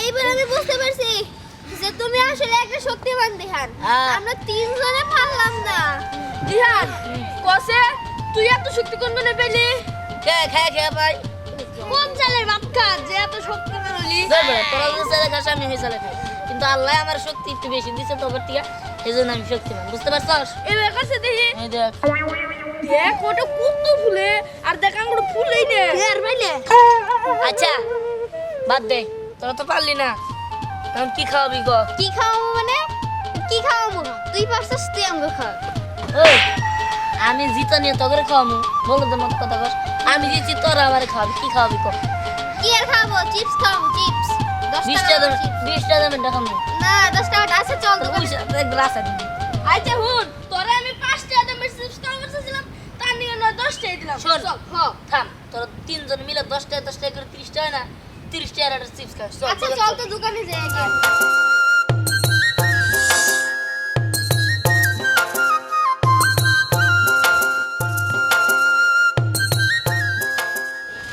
এইবার আমি বুঝতে পারছি যে তুমি আসলে একটা শক্তিমান দিহান। আমরা তিনজনে পারলাম না। দিহান কসে তুই এত শক্তি কোন মনে পেলি? খে ভাই কোন চালের বাপকা যে এত শক্তিমান হলি? তোরা যে ছেলে খাস আমি ওই ছেলে খাই, কিন্তু আল্লাহ আমার শক্তি একটু বেশি দিছে তোর টিয়া, এই জন্য আমি শক্তিমান, বুঝতে পারছস? এবার কাছে দেখি এই দেখ দেখ ওটা কত ফুলে আর দেখ আঙ্গুর ফুলেই নে আর ভাইলে আচ্ছা বাদ দে, তোরা তো পারলি না, এখন কি খাওয়াবি ক? কি খাওয়াবো মানে কি খাওয়াবো? তুই পারছিস তুই আমাকে খা। ওই আমি জিতা নিয়ে তোকে খাওয়াবো, বলো তো মত কথা কস, আমি জিতছি তোরা আমার খাওয়াবি, কি খাওয়াবি ক? কি আর খাবো? চিপস খাবো, চিপস। 20 টাকা দাম, 20 টাকা দামের দেখাবো না 10 টাকা আছে, চল তো দোকানে। ওই সাথে গ্লাস আছে। আচ্ছা হুন তোরা আমি 5 টাকা দামের চিপস খাওয়া বলছিলাম তার নিয়ে না 10 টাকা দিলাম শোন চল থাম, তোরা তিনজন মিলে 10 টাকা করে 30 টাকা না, 30 টাকার একটা চিপস খাস। আচ্ছা চল তো দোকানে যাই আগে।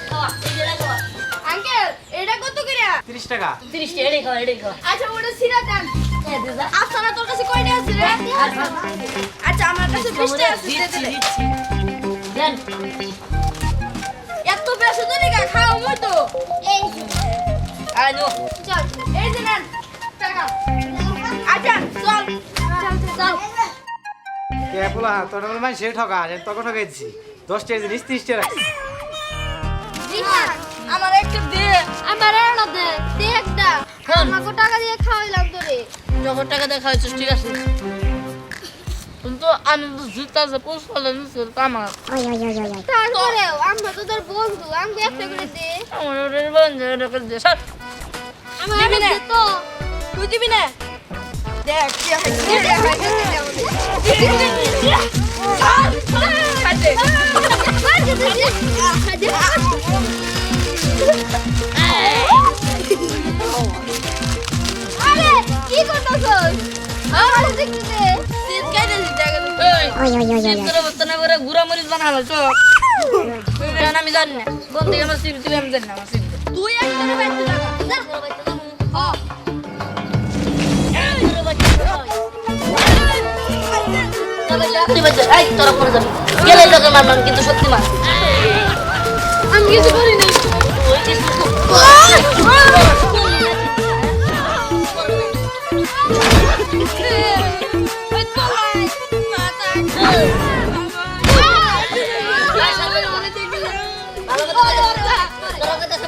খাওয়া, এই যে রে খাওয়া। আঙ্কেল এটা কত করে? 30 টাকা। 30 টাকা, এটাই খাওয়া, এটাই খাওয়া। আচ্ছা ওটা সিরা দেন। এই দে যা। আচ্ছা না তোর কাছে কয়টা আছে রে? আচ্ছা আমার কাছে 20 টাকা আছে দে দিচ্ছি, দে। দিচ্ছি। দেন। এত বেশি তো নিগা খাও মই তো। এই যে, আয় নো। চল এই যে নেন টাকা। আচ্ছা চল চল। কে পোলা তোরা বলে মাই সে ঠকা, আমি তোকে ঠকাইছি। 10 টাকা জিনিস 30 টাকা রাখছি। দিহান আমার একটা দে। আমার এড়ো দে, দে একটা। হ্যাঁ। আমাকে টাকা দিয়ে খাওয়াইলাম তোরে। যখন টাকা দেখা হয়েছে ঠিক আছে, কিন্তু আমি তো জুতা যে পোস্টালে নিচ্ছে আমার তারপরেও আমরা তো তোর বন্ধু, আমাকে একটা করে দে। আমার ওদের বন্ধু ওটাকে দিয়ে সব আমার দিবি না? দে তো। তুই দিবি না? দেখ কি হয় কি দেখ হয় কি খাইতে। আরে কি করতেছস? আমার দেখতে দে। চিজ খাইতে দিতে গেল। চিপসের অবস্থা না করে গুঁড়া মরিচ বানালো চল, কারণ আমি জানি না কোন থেকে আমার চিপস দিবে, আমি জানি না আমার চিপস তুই একটা বাইতে টাকা। হ্যাঁ। তোরা পরে যাবি গেলে তোকে মারলাম, কিন্তু সত্যি মার আমি কিছু করি নাই।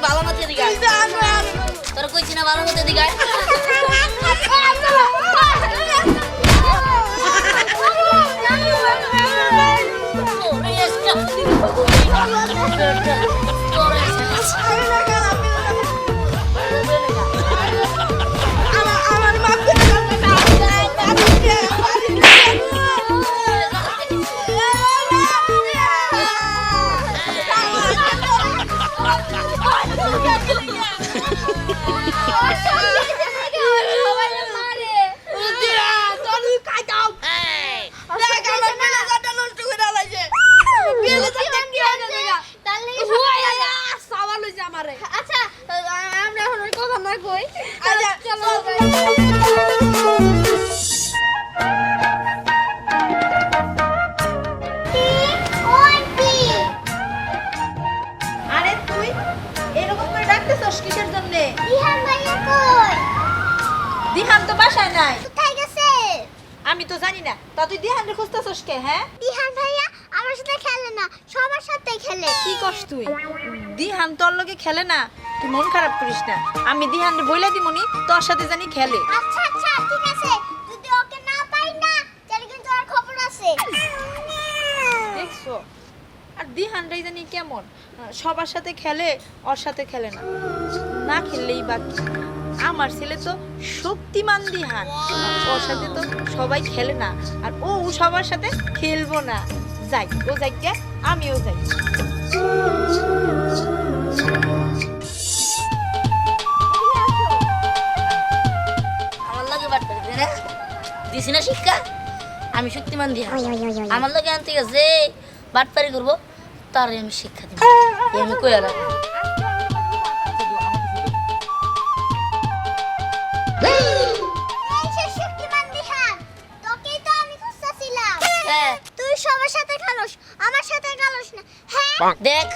ভালো মতো দিকে তোরা কইছি না ভালো মতো দিকে আচ্ছা আমরা এখন আর কথা না কই। আচ্ছা, চলো আরে তুই এরকম করে ডাকতেছস কিসের জন্য? দিহান ভাইয়া কই? দিহান তো বাসায় নাই। কোথায় গেছে? আমি তো জানি না। তা তুই দিহানরে খুঁজতেছস কে? হ্যাঁ দিহান ভাইয়া আমার সাথে খেলে না, সবার সাথে খেলে। কি করছ তুই? দিহান তোর লগে খেলে না, তুই মন খারাপ করিস না। আমি দিহানরে বইলা দিমুনি তোর সাথে জানি খেলে। আচ্ছা আচ্ছা ঠিক আছে, যদি ওকে না পাই না তাহলে কিন্তু আর খবর আছে। দেখছো? আর দিহানরাই জানি কেমন, সবার সাথে খেলে, ওর সাথে খেলে না। না খেললেই বাকি। আমার ছেলে তো শক্তিমান দিহান, ওর সাথে তো সবাই খেলে না, আর ও সবার সাথে খেলবো না। যাই ও যাই কে, আমিও যাই। আমার লাগে বাট দিছি না শিক্ষা, আমি শক্তিমান দিয়া আমার লাগে আনতে গেছে বাটপারি করবো, তার আমি শিক্ষা দিব, আমি কই আর এই সে শক্তিমান দিহান, তোকেই তো আমি খুঁজতেছিলাম। হ্যাঁ তুই সবার সাথে খেলোস, আমার সাথে খেলোস না। হ্যাঁ দেখ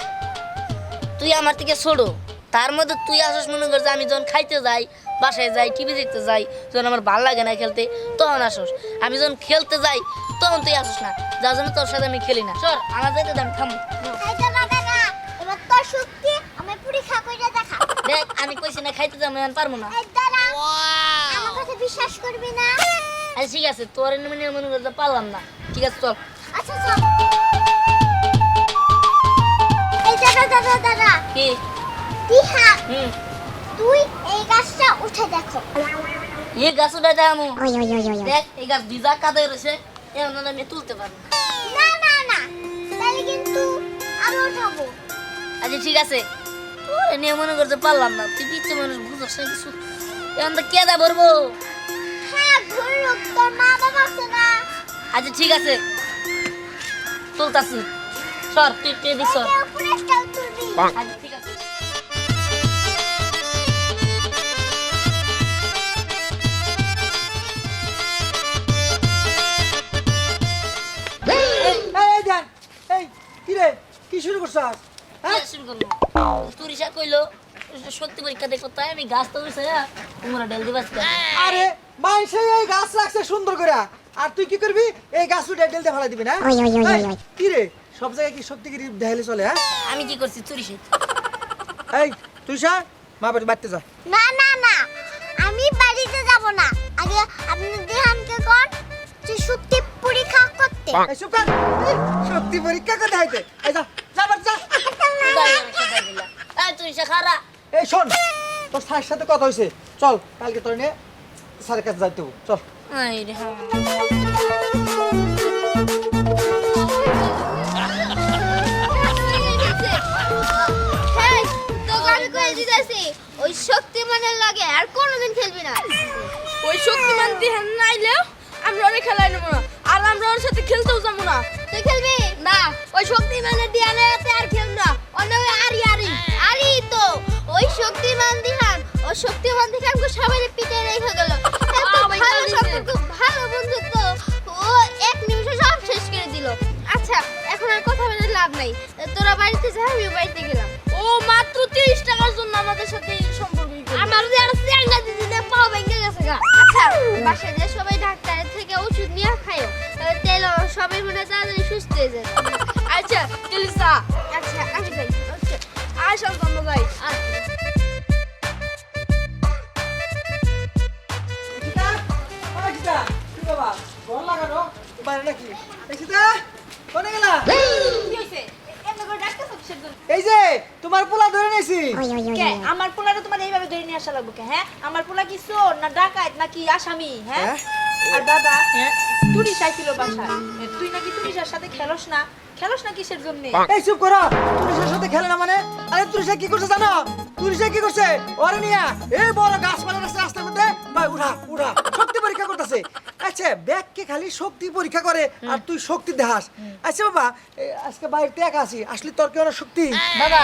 তুই আমার থেকে ছোড়ো, তার মধ্যে তুই আসস মনে কর যে আমি যখন খাইতে যাই, বাসায় যাই, টিভি দেখতে যাই, যখন আমার ভালো লাগে না খেলতে তখন আসস। আমি যখন খেলতে যাই তখন তুই আসস না, যার জন্য তোর সাথে আমি খেলি না। সর আমার যাইতে দাম থাম। এই তো দাদা, এবার তোর শক্তি আমি পরীক্ষা করে দেখা। দেখ আমি কইছি না খাইতে যাবো, আমি পারবো না। এই দাদা, আমার কথা বিশ্বাস করবি না? আচ্ছা ঠিক আছে, তোর মনে করতে পারলাম না, ঠিক আছে চল। আচ্ছা চল। এই দাদা, কি? দিহান, হুম তুই এই গাছটা উঠে দেখো। এই গাছ উঠাইতে আমু। দেখ এই গাছ ভিজা কাদে রয়েছে, এখন আর আমি তুলতে পারবো না। না, তাহলে কিন্তু আমি উঠাবো। আচ্ছা ঠিক আছে, তোর নিয়ে মনে করতে পারলাম না, তুই পিচ্ছে মানুষ বুঝছ না কিছু। এখন তো কেদা ভরবো। হ্যাঁ ঘুরুক, তোর মা বাবা আছে না? আচ্ছা ঠিক আছে তুলতাছি, সর তুই দিস সর। এই উপরেরটাও তুলবি। আচ্ছা ঠিক আছে। এই দেন এই কি রে কি শুরু করছস হ্যাঁ কি শুরু করবো? তুরিশা কইলো সত্যি পরীক্ষা দেখো, তাই আমি গাছ তো উঠছে না তোমরা ডেল দিবাস। আরে মাইসে এই গাছ রাখছে সুন্দর করে, আর তুই কি করবি এই গাছ উঠে ডেলতে ফেলা দিবি না? এই, কি রে সব জায়গায় কি সত্যিকারই দেখালে চলে? হ্যাঁ আমি কি করছি তুরিশা? এই তুই সা মা বাড়ি বাড়তে যা। না, আমি বাড়িতে যাব না। আগে আপনি দিহানকে কোন যে শক্তি পরীক্ষা করতে। এই চুপ কর, এই, সত্যি পরীক্ষা করতে হইতে এই যা যা বাড়ি যা। তুরিশা খারা এই শোন তোর স্যারের সাথে কথা হয়েছে, চল কালকে তোর নিয়ে স্যারের কাছে যাইতে হবে, চল। হ্যাঁ, তোকে আমি কয়ে দিতেছি, ওই শক্তিমানের লাগে আর কোনোদিন খেলবি না। ওই শক্তিমান দিহান নাইলেও আমরা অনেক খেলাই নেবো না, আর আমরা ওর সাথে খেলতেও যাবো না। তুই খেলবি না, ওই শক্তিমানের দিহানের সাথে আর খেলব না, অন্য ওই আরে তো ওই শক্তিমান দিহান, ও শক্তিমান দিহানকে সবাই পিটে রেখে গেল। এত ভালো সম্পর্ক, ভালো বন্ধুত্ব, ও এক নিমিষে সব শেষ করে দিল। আচ্ছা এখন আর কথা বলে লাভ নাই, তোরা বাড়িতে যা, আমি বাড়িতে গেলাম। ও মাত্র 30 টাকার জন্য আমাদের সাথে এই সম্পর্ক আমার যে আর চ্যাংড়া দিদিনে পাও ভেঙে গেছে গা। আচ্ছা বাসায় যে সবাই ডাক্তারের থেকে ওষুধ নিয়ে খায়ও, তেল সবাই মনে তাড়াতাড়ি সুস্থ হয়ে যায়। আচ্ছা তেলিসা, আচ্ছা আমি যাই। আচ্ছা আয়সা আমরা যাই। সীতা, ওই সীতা, কি বাবা ঘর লাগানো বাইরে নাকি? এই সীতা কোনে গেলা? কি হইছে? এমন করে ডাক্তার সবশের জন্য এই যে তোমার পোলা ধরে নিয়েছি। কে আমার পোলাটা তোমার এইভাবে ধরে নিয়ে আসা লাগবে কে? হ্যাঁ আমার পোলা কি চোর না ডাকাত নাকি আসামি? হ্যাঁ হ্যাঁ? আর দাদা হ্যাঁ তুরিশা ছিল বাসায়, তুই নাকি তুরিশার সাথে খেলোস না কিসের জন্য? এই চুপ করো, তুরিশার সাথে খেলে না মানে? আরে তুরিশা কি করছে জানো? তুরিশা কি করছে ওরে নিয়া এই বড় গাছপালা রাস্তার মধ্যে ভাই উঠা শক্তি পরীক্ষা করতেছে। আচ্ছা ব্যাগকে খালি শক্তি পরীক্ষা করে আর তুই শক্তি দেখাস। আচ্ছা বাবা আজকে বাইরে একা আছি, আসলে তোর কি অনেক শক্তি? বাবা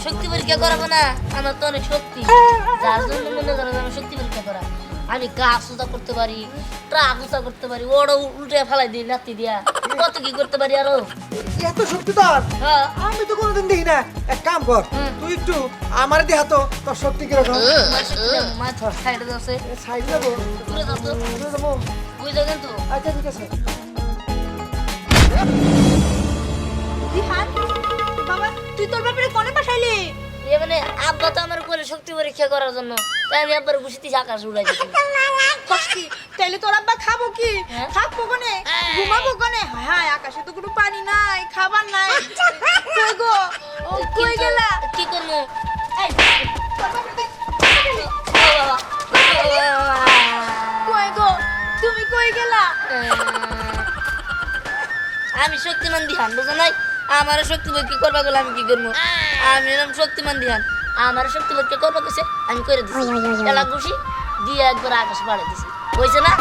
শক্তি পরীক্ষা করাবো না, আমার তো অনেক শক্তি, যার জন্য মনে করেন আমার শক্তি পরীক্ষা করা। আমি গাছ উঁচা করতে পারি, ট্রাক উঁচা করতে পারি, ওড়ো উল্টে ফেলাই দিই লাত্তি দিয়া, কত কি করতে পারি আরো। এত শক্তি তোর? হ্যাঁ আমি তো কোনোদিন দেখি না। এক কাম কর, তুই একটু আমার দেহা তো তোর শক্তি কিরকম। আমার শক্তি দেবো, মাছ সাইডে যাচ্ছে, সাইড যাবো, দূরে যাচ্ছ, দূরে যাবো। বুঝছো কিন্তু। আচ্ছা ঠিক আছে। দিহান বাবা তুই তোর ব্যাপারে কোনে পাঠাইলি? এ মানে আব্বা তো আমার করে শক্তি পরীক্ষা করার জন্য, তাই আমি আব্বার ঘুষিতে আকাশ উড়াই দিচ্ছি। কষ্টি তাইলে তোর আব্বা খাবো কি? হ্যাঁ? থাকবো কোনে? ঘুমাবো কোনে? হায় আকাশে তো কোনো পানি নাই, খাবার নাই। কই গো? ও কই গেলা? কি করবো? এই ও বাবা, কই গো? তুমি কই গেলা? আমি শক্তিমান দিহান, বুঝো নাই? আমার শক্তি পরীক্ষা করবা গেলে আমি কি করবো? আমি এরকম শক্তিমান দিহান, আমার শক্তি পরীক্ষা করবা গেছে আমি করে দিচ্ছি, এলা ঘুষি দিয়ে একবার আকাশ বাড়াই দিছি, হয়েছে না?